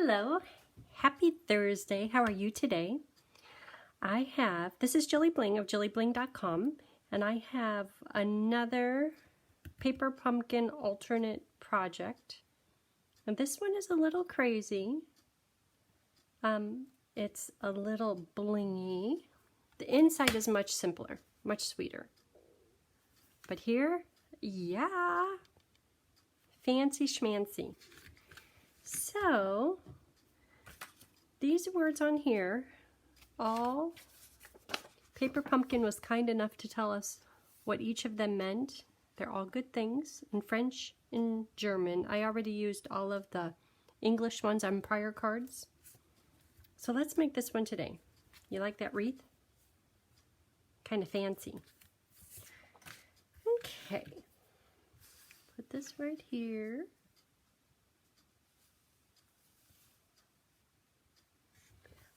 Hello, happy Thursday. How are you today? This is JilliBling of JilliBling.com, and I have another paper pumpkin alternate project. And this one is a little crazy. It's a little blingy. The inside is much simpler, much sweeter. But here, yeah, fancy schmancy. So, these words on here, all Paper Pumpkin was kind enough to tell us what each of them meant. They're all good things in French and German. I already used all of the English ones on prior cards. So let's make this one today. You like that wreath? Kind of fancy. Okay. Put this right here.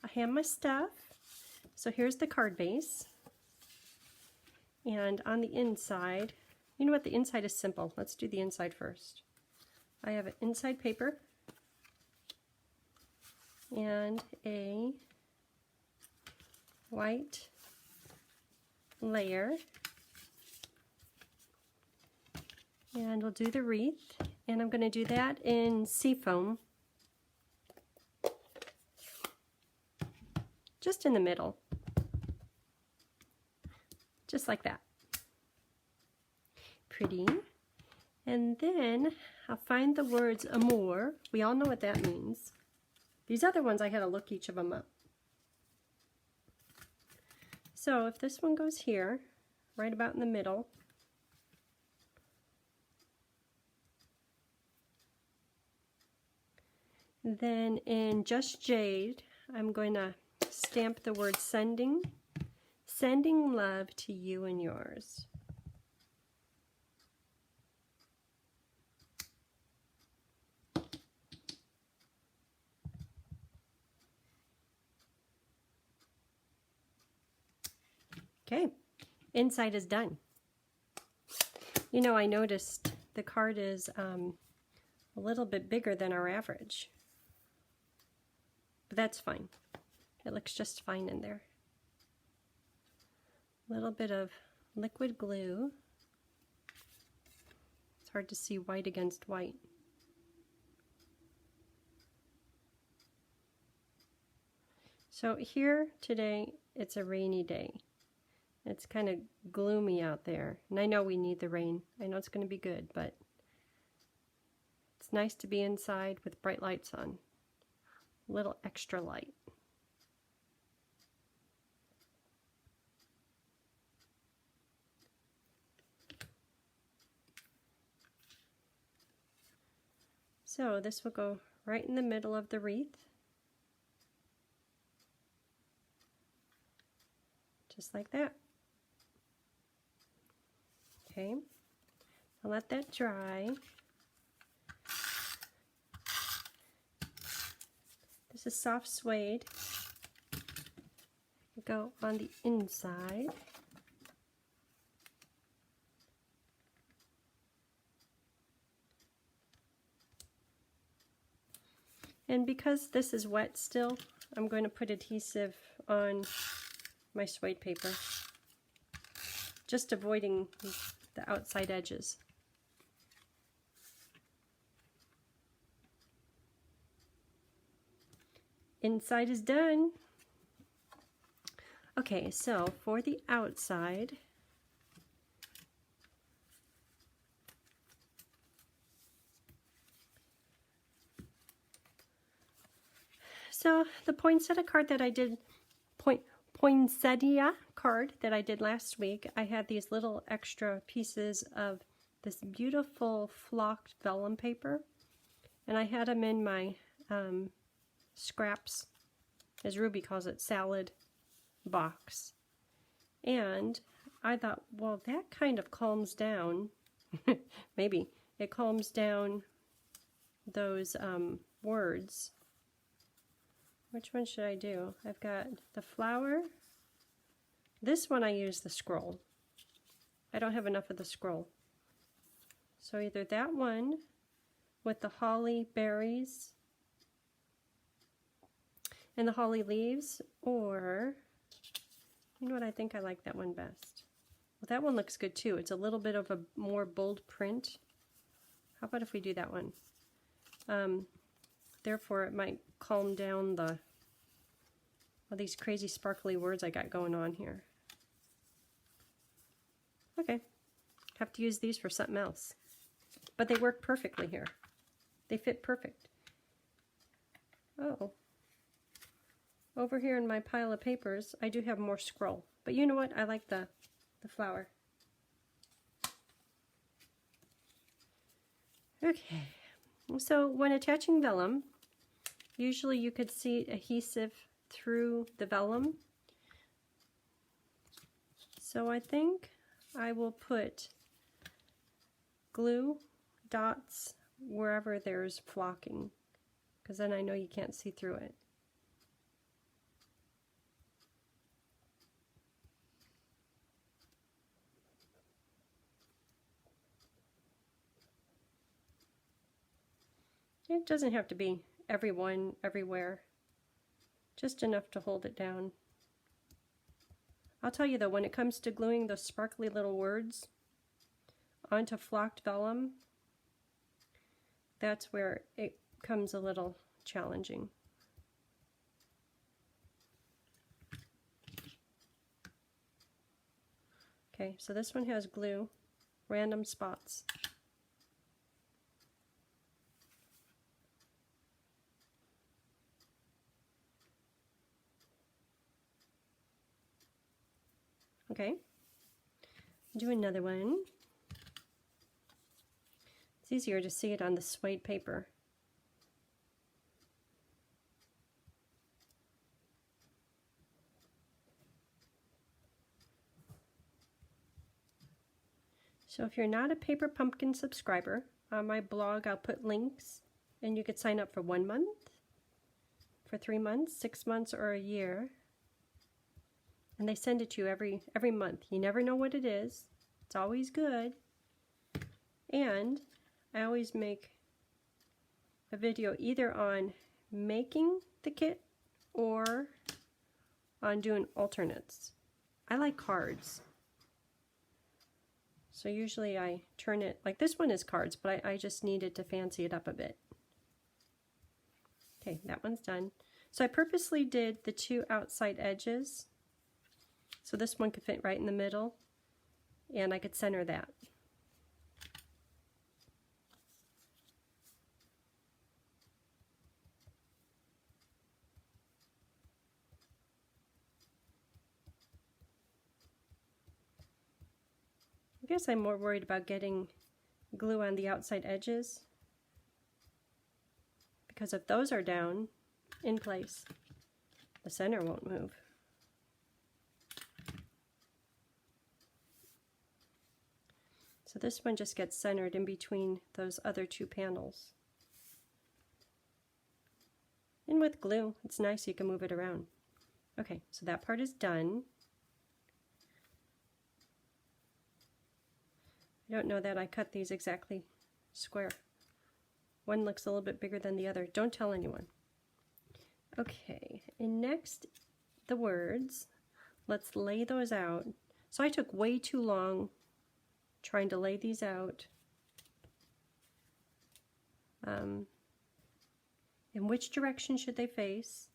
I have my stuff. So here's the card base. And on the inside, you know what, the inside is simple. Let's do the inside first. I have an inside paper and a white layer. And we'll do the wreath. And I'm going to do that in seafoam. Just in the middle, just like that. Pretty. And then I'll find the words amour. We all know what that means. These other ones, I had to look each of them up. So if this one goes here, right about in the middle, then in Just Jade, I'm going to stamp the word sending love to you and yours. Okay, inside is done. You know, I noticed the card is a little bit bigger than our average, but that's fine. It looks just fine in there. A little bit of liquid glue. It's hard to see white against white. So here today, it's a rainy day. It's kind of gloomy out there. And I know we need the rain. I know it's going to be good, but it's nice to be inside with bright lights on. A little extra light. So this will go right in the middle of the wreath, just like that. Okay, I'll let that dry. This is soft suede. Go on the inside. And because this is wet still, I'm going to put adhesive on my suede paper, just avoiding the outside edges. Inside is done. Okay, so for the outside, so the poinsettia card that I did, poinsettia card that I did last week, I had these little extra pieces of this beautiful flocked vellum paper, and I had them in my scraps, as Ruby calls it, salad box. And I thought, well, that kind of calms down, maybe, it calms down those words. Which one should I do? I've got the flower. This one I use the scroll. I don't have enough of the scroll. So either that one with the holly berries and the holly leaves, or, you know what, I think I like that one best. Well, that one looks good too. It's a little bit of a more bold print. How about if we do that one? Therefore, it might calm down all these crazy sparkly words I got going on here. Okay, have to use these for something else. But they work perfectly here. They fit perfect. Oh. Over here in my pile of papers, I do have more scroll. But you know what? I like the flower. Okay. So when attaching vellum, usually you could see adhesive through the vellum. So I think I will put glue dots wherever there's flocking, because then I know you can't see through it. It doesn't have to be everyone, everywhere, just enough to hold it down. I'll tell you though, when it comes to gluing those sparkly little words onto flocked vellum, that's where it comes a little challenging. Okay, so this one has glue, random spots. Okay, do another one. It's easier to see it on the suede paper. So if you're not a Paper Pumpkin subscriber, on my blog I'll put links, and you could sign up for 1 month, for 3 months, 6 months, or a year. And they send it to you every month. You never know what it is. It's always good. And I always make a video either on making the kit or on doing alternates. I like cards. So usually I turn it, like this one is cards, but I just needed to fancy it up a bit. Okay, that one's done. So I purposely did the 2 outside edges, so this one could fit right in the middle, and I could center that. I guess I'm more worried about getting glue on the outside edges, because if those are down in place, the center won't move. So this one just gets centered in between those other 2 panels. And with glue, it's nice, you can move it around. Okay, so that part is done. I don't know that I cut these exactly square. One looks a little bit bigger than the other. Don't tell anyone. Okay, and next, the words. Let's lay those out. So I took way too long trying to lay these out. In which direction should they face?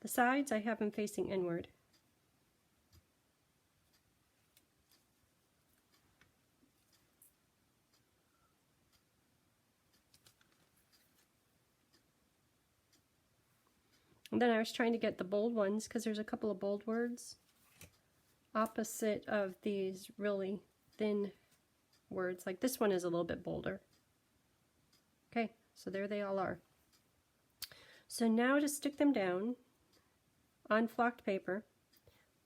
The sides I have them facing inward. And then I was trying to get the bold ones, because there's a couple of bold words opposite of these really thin words. Like this one is a little bit bolder. Okay, so there they all are. So now to stick them down on flocked paper.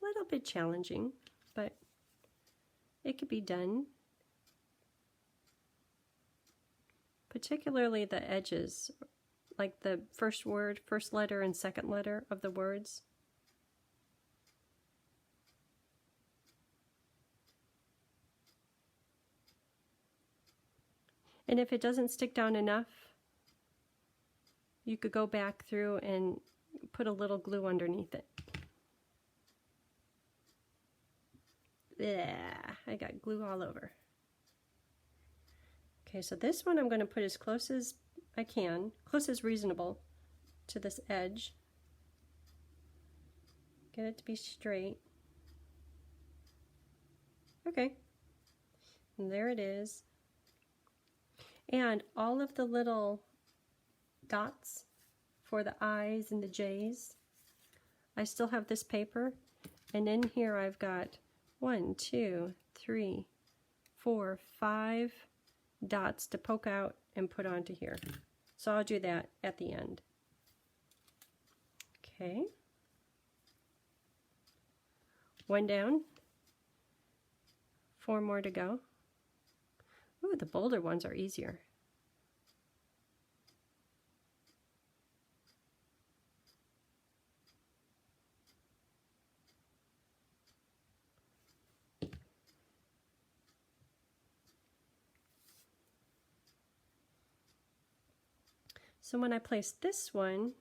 A little bit challenging, but it could be done. Particularly the edges, like the first word, first letter, and second letter of the words. And if it doesn't stick down enough, you could go back through and put a little glue underneath it. Yeah, I got glue all over. Okay, so this one I'm going to put as close as I can, close as reasonable to this edge. Get it to be straight. Okay, and there it is. And all of the little dots for the I's and the J's, I still have this paper, and in here I've got 1, 2, 3, 4, 5 dots to poke out and put onto here. So I'll do that at the end. Okay. One down. 4 more to go. Ooh, the bolder ones are easier. So when I place this one,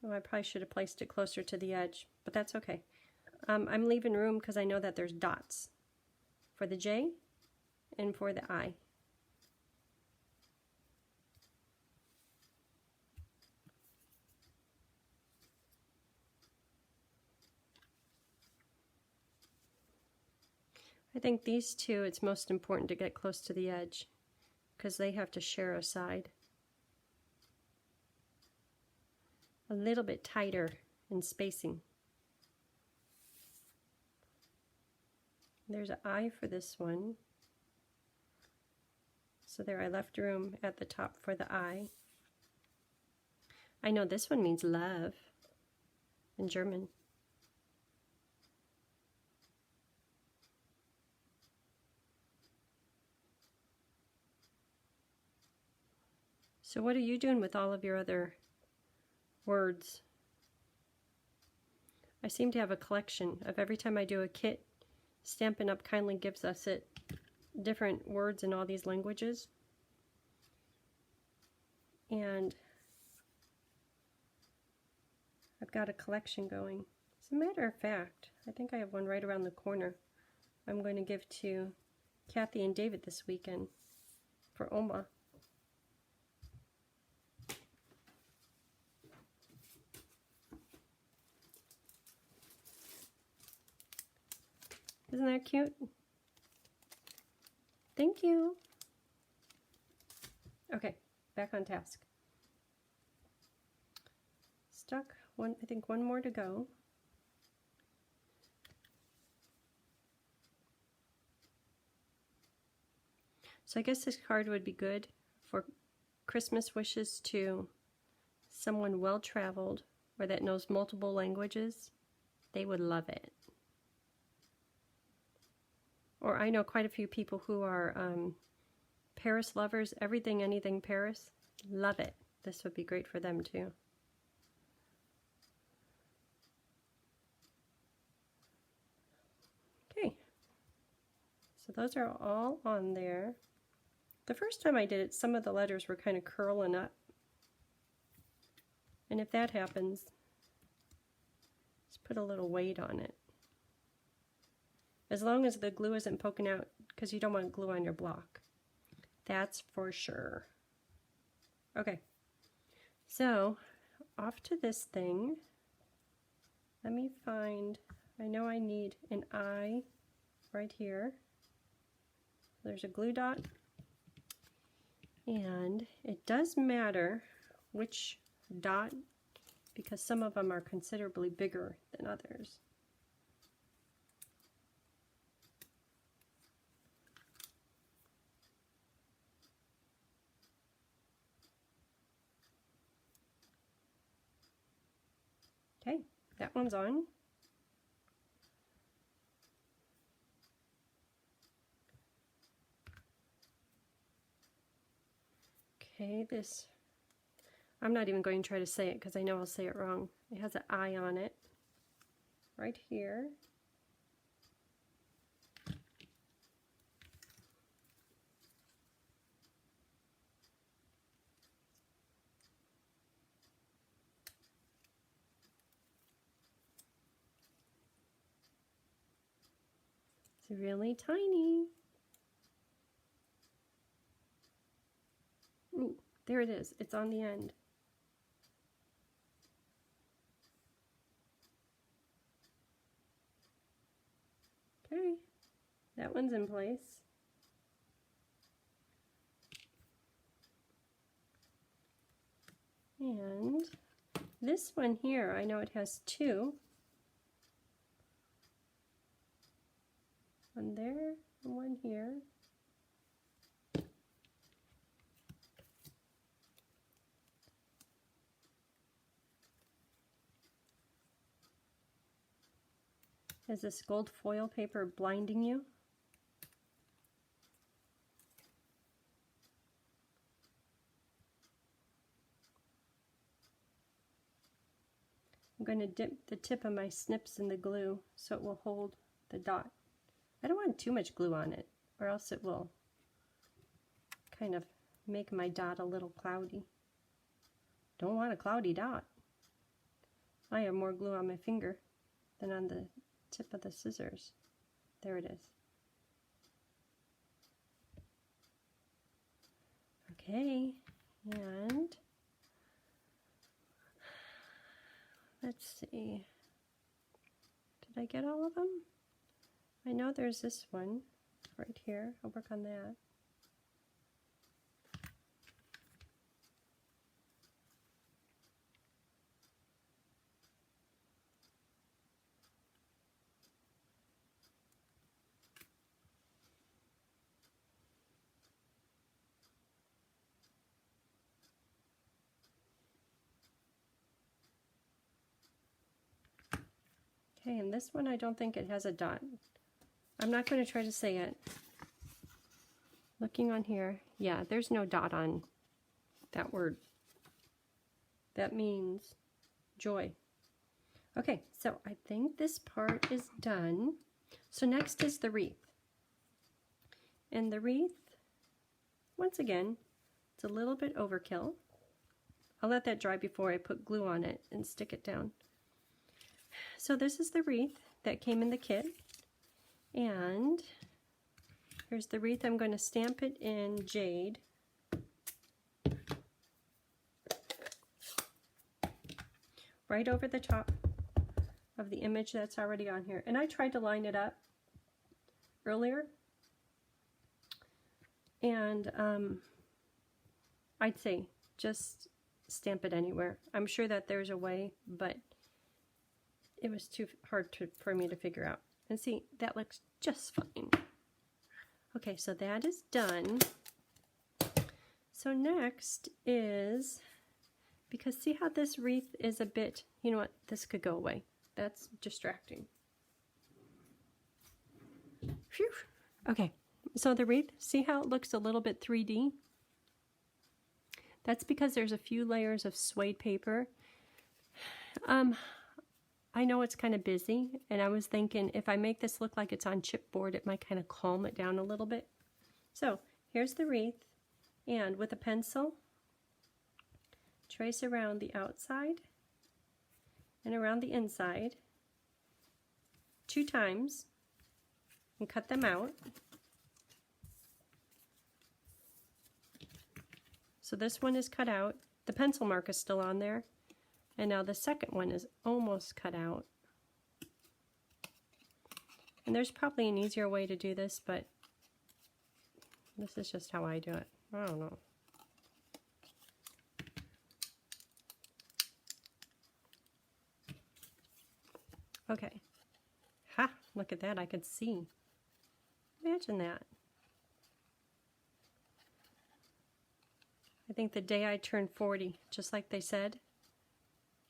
oh, I probably should have placed it closer to the edge, but that's okay. I'm leaving room because I know that there's dots for the J and for the I. I think these two, it's most important to get close to the edge because they have to share a side. A little bit tighter in spacing. There's an I for this one. So there I left room at the top for the I. I know this one means love in German. So what are you doing with all of your other words? I seem to have a collection of every time I do a kit, Stampin' Up! Kindly gives us it different words in all these languages. And I've got a collection going. As a matter of fact, I think I have one right around the corner I'm going to give to Kathy and David this weekend for Oma. Isn't that cute? Thank you. Okay, back on task. Stuck one, I think one more to go. So I guess this card would be good for Christmas wishes to someone well-traveled or that knows multiple languages. They would love it. Or I know quite a few people who are Paris lovers, everything, anything Paris. Love it. This would be great for them too. Okay. So those are all on there. The first time I did it, some of the letters were kind of curling up. And if that happens, just put a little weight on it. As long as the glue isn't poking out, because you don't want glue on your block. That's for sure. Okay, so off to this thing. Let me find, I know I need an I right here. There's a glue dot. And it does matter which dot, because some of them are considerably bigger than others. Okay, that one's on. Okay, this, I'm not even going to try to say it because I know I'll say it wrong. It has an I on it, right here. It's really tiny. Ooh, there it is. It's on the end. Okay, that one's in place. And this one here, I know it has two. One there and one here. Is this gold foil paper blinding you? I'm going to dip the tip of my snips in the glue so it will hold the dot. I don't want too much glue on it, or else it will kind of make my dot a little cloudy. Don't want a cloudy dot. I have more glue on my finger than on the tip of the scissors. There it is. Okay, and let's see. Did I get all of them? I know there's this one right here. I'll work on that. Okay, and this one I don't think it has a dot. I'm not going to try to say it. Looking on here, yeah, there's no dot on that word. That means joy. Okay, so I think this part is done. So next is the wreath. And the wreath, once again, it's a little bit overkill. I'll let that dry before I put glue on it and stick it down. So this is the wreath that came in the kit. And here's the wreath. I'm going to stamp it in jade. Right over the top of the image that's already on here. And I tried to line it up earlier. And I'd say just stamp it anywhere. I'm sure that there's a way, but it was too hard for me to figure out. And see, that looks just fine. Okay, so that is done. So next is, because see how this wreath is a bit, you know what, this could go away. That's distracting. Phew. Okay, so the wreath, see how it looks a little bit 3D? That's because there's a few layers of suede paper. I know it's kind of busy, and I was thinking if I make this look like it's on chipboard, it might kind of calm it down a little bit. So here's the wreath, and with a pencil, trace around the outside and around the inside 2 times and cut them out. So this one is cut out. The pencil mark is still on there. And now the second one is almost cut out. And there's probably an easier way to do this, but this is just how I do it. I don't know. Okay. Ha! Look at that. I could see. Imagine that. I think the day I turned 40, just like they said,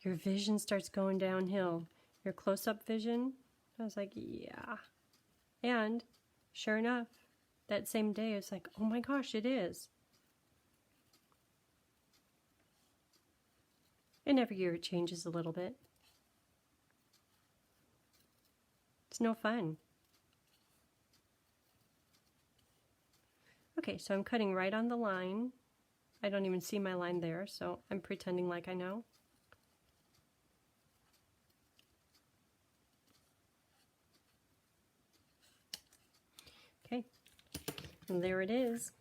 your vision starts going downhill. Your close-up vision, I was like, yeah. And sure enough, that same day, it's like, oh my gosh, it is. And every year it changes a little bit. It's no fun. Okay, so I'm cutting right on the line. I don't even see my line there, so I'm pretending like I know. And there it is.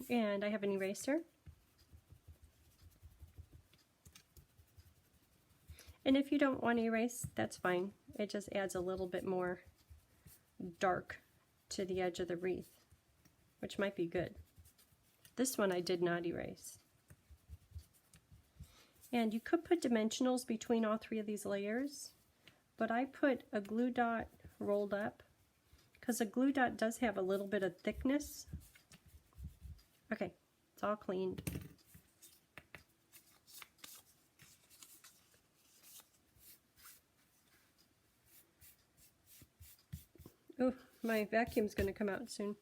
And I have an eraser. And if you don't want to erase, that's fine. It just adds a little bit more dark to the edge of the wreath, which might be good. This one I did not erase. And you could put dimensionals between all three of these layers, but I put a glue dot rolled up because a glue dot does have a little bit of thickness. Okay, it's all cleaned. Oh, my vacuum's going to come out soon.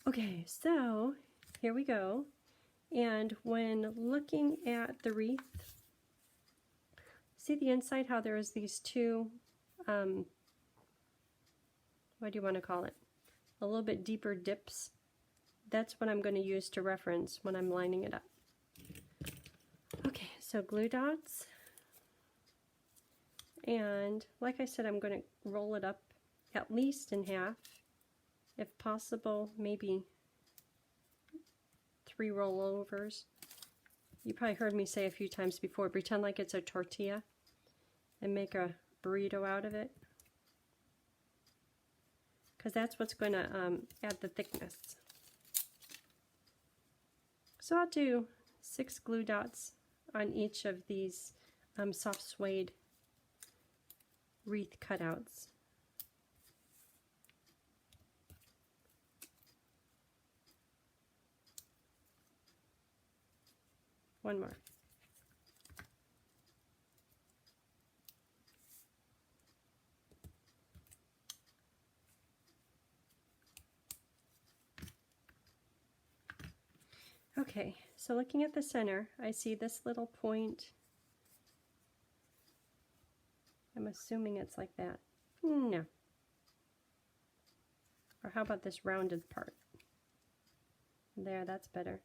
Okay, so here we go. And when looking at the wreath, see the inside how there's these two, what do you want to call it? A little bit deeper dips. That's what I'm going to use to reference when I'm lining it up. Okay, so glue dots. And like I said, I'm going to roll it up at least in half. If possible, maybe 3 rollovers. You probably heard me say a few times before, pretend like it's a tortilla and make a burrito out of it. Because that's what's going to add the thickness. So I'll do 6 glue dots on each of these soft suede wreath cutouts. One more. Okay, so looking at the center, I see this little point. I'm assuming it's like that. No. Or how about this rounded part? There, that's better.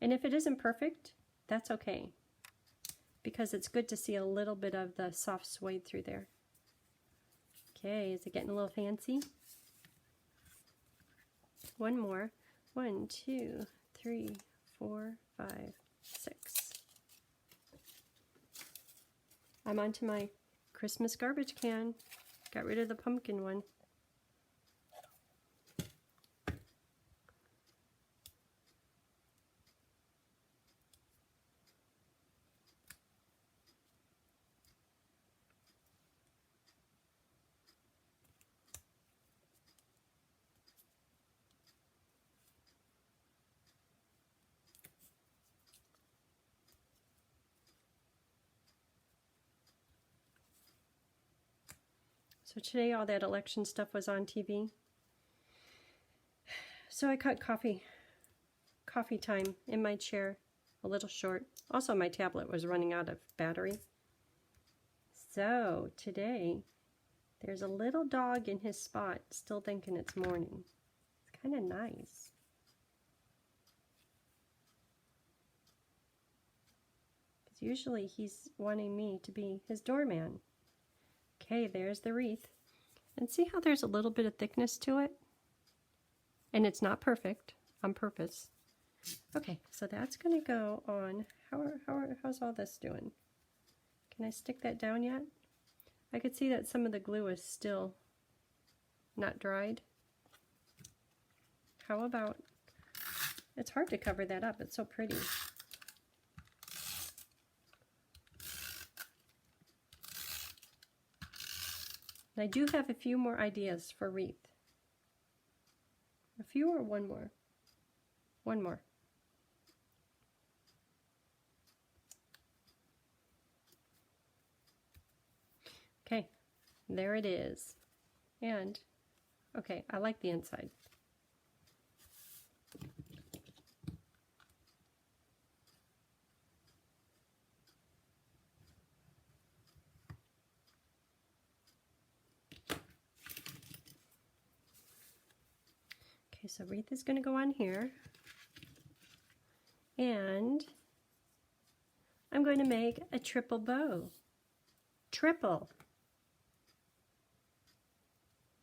And if it isn't perfect, that's okay, because it's good to see a little bit of the soft suede through there. Okay, is it getting a little fancy? One more. 1, 2, 3, 4, 5, 6. I'm onto my Christmas garbage can. Got rid of the pumpkin one. So today all that election stuff was on TV. So I cut coffee time in my chair a little short. Also my tablet was running out of battery. So today there's a little dog in his spot still thinking it's morning. It's kind of nice. Because usually he's wanting me to be his doorman. Okay, there's the wreath. And see how there's a little bit of thickness to it? And it's not perfect on purpose. Okay, so that's going to go on. How's all this doing? Can I stick that down yet? I could see that some of the glue is still not dried. How about, it's hard to cover that up. It's so pretty. I do have a few more ideas for wreath. A few or one more? One more. Okay, there it is. And, okay, I like the inside. Okay, so wreath is going to go on here, and I'm going to make a triple bow. Triple.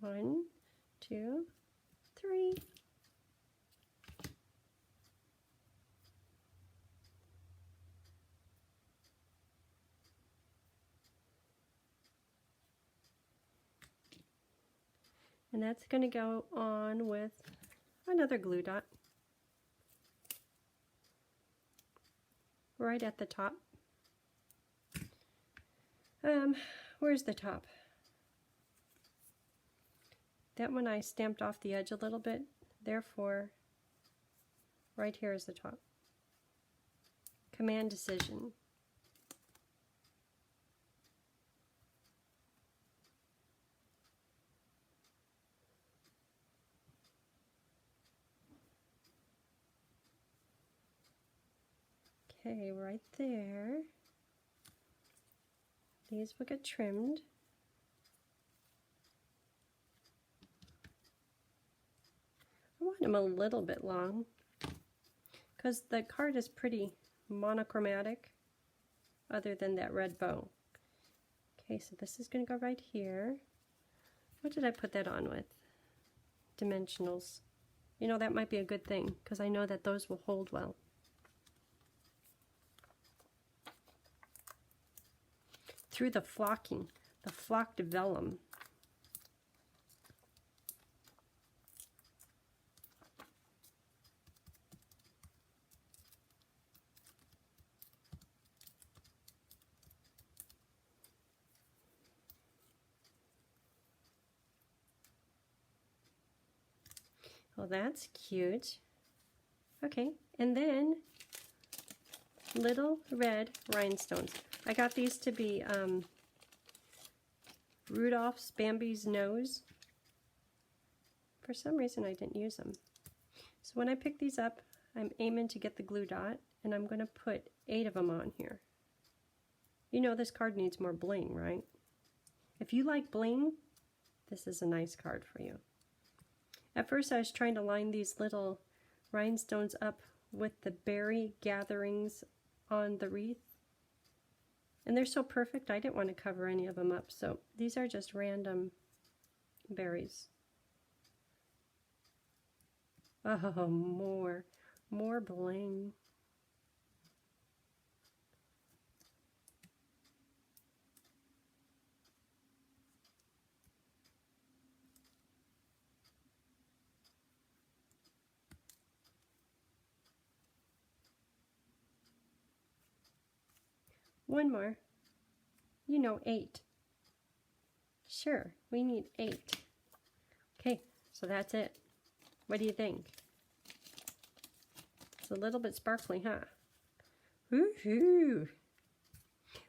1, 2, 3. And that's going to go on with another glue dot right at the top. Where's the top? That one I stamped off the edge a little bit, therefore right here is the top. Command decision. Okay, right there. These will get trimmed. I want them a little bit long because the card is pretty monochromatic other than that red bow. Okay, so this is going to go right here. What did I put that on with? Dimensionals. You know, that might be a good thing because I know that those will hold well. Through the flocking, the flocked vellum. Well, that's cute. Okay, and then little red rhinestones. I got these to be Rudolph's Bambi's nose. For some reason I didn't use them. So when I pick these up, I'm aiming to get the glue dot, and I'm going to put 8 of them on here. You know this card needs more bling, right? If you like bling, this is a nice card for you. At first I was trying to line these little rhinestones up with the berry gatherings on the wreath. And they're so perfect, I didn't want to cover any of them up. So these are just random berries. Oh, more bling. One more. You know, 8. Sure, we need 8. Okay, so that's it. What do you think? It's a little bit sparkly, huh? Woohoo!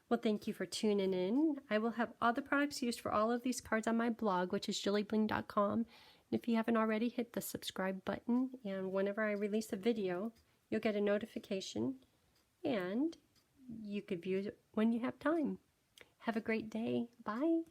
Well, thank you for tuning in. I will have all the products used for all of these cards on my blog, which is JilliBling.com. And if you haven't already, hit the subscribe button. And whenever I release a video, you'll get a notification. And you could view it when you have time. Have a great day. Bye.